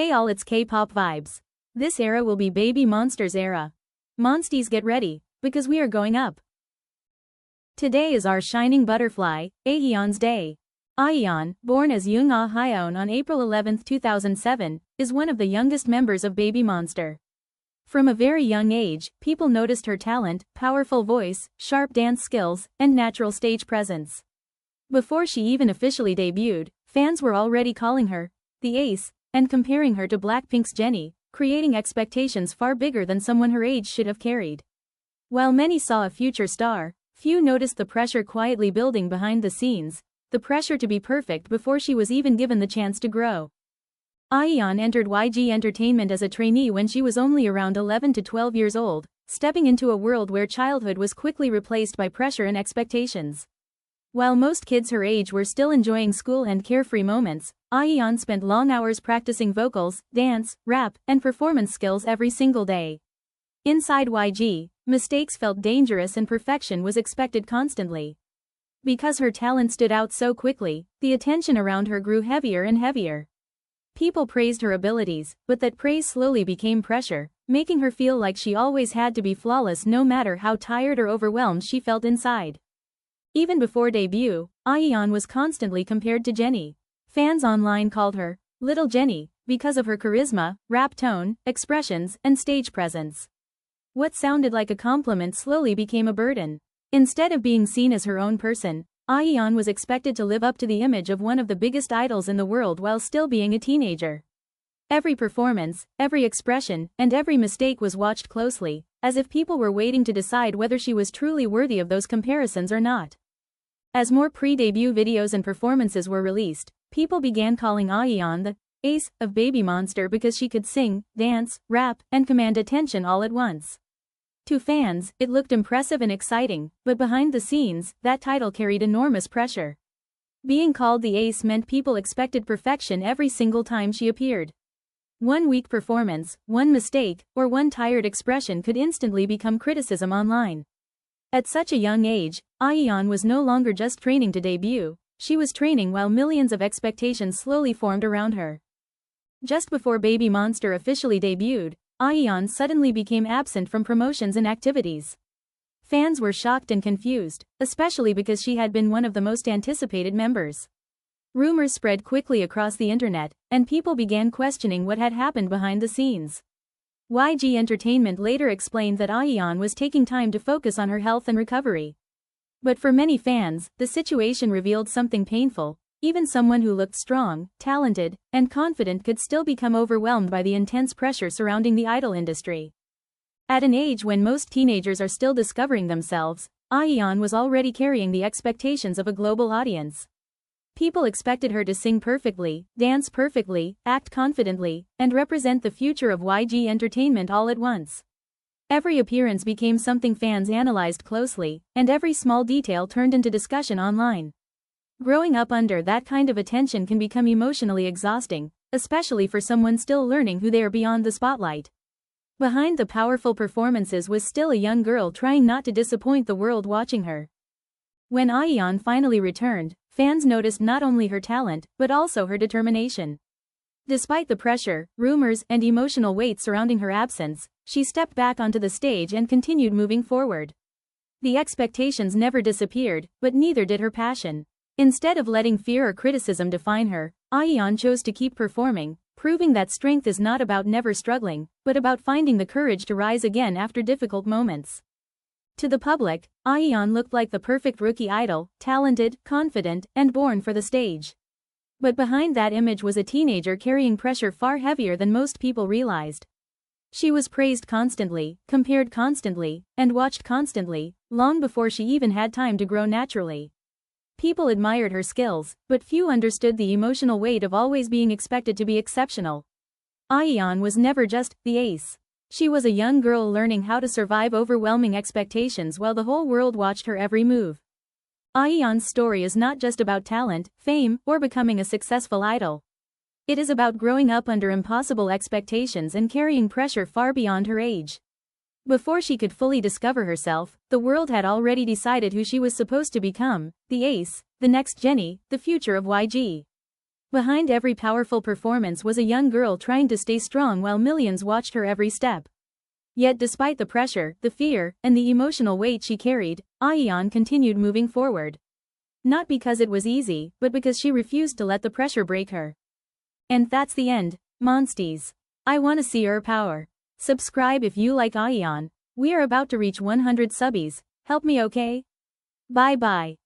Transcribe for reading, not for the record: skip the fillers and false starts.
Hey all, it's K-pop vibes. This era will be Baby Monster's era. Monsties, get ready, because we are going up. Today is our shining butterfly, Ahyeon's day. Ahyeon, born as Ahyeon on April 11, 2007, is one of the youngest members of Baby Monster. From a very young age, people noticed her talent, powerful voice, sharp dance skills, and natural stage presence. Before she even officially debuted, fans were already calling her the ace, and comparing her to BLACKPINK's Jennie, creating expectations far bigger than someone her age should have carried. While many saw a future star, few noticed the pressure quietly building behind the scenes, the pressure to be perfect before she was even given the chance to grow. Ahyeon entered YG Entertainment as a trainee when she was only around 11 to 12 years old, stepping into a world where childhood was quickly replaced by pressure and expectations. While most kids her age were still enjoying school and carefree moments, Ahyeon spent long hours practicing vocals, dance, rap, and performance skills every single day. Inside YG, mistakes felt dangerous and perfection was expected constantly. Because her talent stood out so quickly, the attention around her grew heavier and heavier. People praised her abilities, but that praise slowly became pressure, making her feel like she always had to be flawless no matter how tired or overwhelmed she felt inside. Even before debut, Ahyeon was constantly compared to Jennie. Fans online called her Little Jennie because of her charisma, rap tone, expressions, and stage presence. What sounded like a compliment slowly became a burden. Instead of being seen as her own person, Ahyeon was expected to live up to the image of one of the biggest idols in the world while still being a teenager. Every performance, every expression, and every mistake was watched closely, as if people were waiting to decide whether she was truly worthy of those comparisons or not. As more pre-debut videos and performances were released, people began calling Ahyeon the ace of Baby Monster because she could sing, dance, rap, and command attention all at once. To fans, it looked impressive and exciting, but behind the scenes, that title carried enormous pressure. Being called the ace meant people expected perfection every single time she appeared. One weak performance, one mistake, or one tired expression could instantly become criticism online. At such a young age, Ahyeon was no longer just training to debut, she was training while millions of expectations slowly formed around her. Just before Baby Monster officially debuted, Ahyeon suddenly became absent from promotions and activities. Fans were shocked and confused, especially because she had been one of the most anticipated members. Rumors spread quickly across the internet, and people began questioning what had happened behind the scenes. YG Entertainment later explained that Ahyeon was taking time to focus on her health and recovery. But for many fans, the situation revealed something painful. Even someone who looked strong, talented, and confident could still become overwhelmed by the intense pressure surrounding the idol industry. At an age when most teenagers are still discovering themselves, Ahyeon was already carrying the expectations of a global audience. People expected her to sing perfectly, dance perfectly, act confidently, and represent the future of YG Entertainment all at once. Every appearance became something fans analyzed closely, and every small detail turned into discussion online. Growing up under that kind of attention can become emotionally exhausting, especially for someone still learning who they are beyond the spotlight. Behind the powerful performances was still a young girl trying not to disappoint the world watching her. When Ahyeon finally returned, fans noticed not only her talent, but also her determination. Despite the pressure, rumors, and emotional weight surrounding her absence, she stepped back onto the stage and continued moving forward. The expectations never disappeared, but neither did her passion. Instead of letting fear or criticism define her, Ahyeon chose to keep performing, proving that strength is not about never struggling, but about finding the courage to rise again after difficult moments. To the public, Ahyeon looked like the perfect rookie idol, talented, confident, and born for the stage. But behind that image was a teenager carrying pressure far heavier than most people realized. She was praised constantly, compared constantly, and watched constantly, long before she even had time to grow naturally. People admired her skills, but few understood the emotional weight of always being expected to be exceptional. Ahyeon was never just the ace. She was a young girl learning how to survive overwhelming expectations while the whole world watched her every move. Ahyeon's story is not just about talent, fame, or becoming a successful idol. It is about growing up under impossible expectations and carrying pressure far beyond her age. Before she could fully discover herself, the world had already decided who she was supposed to become, the ace, the next Jennie, the future of YG. Behind every powerful performance was a young girl trying to stay strong while millions watched her every step. Yet despite the pressure, the fear, and the emotional weight she carried, Ahyeon continued moving forward. Not because it was easy, but because she refused to let the pressure break her. And that's the end, Monsties. I wanna see her power. Subscribe if you like Ahyeon. We are about to reach 100 subbies. Help me, okay? Bye bye.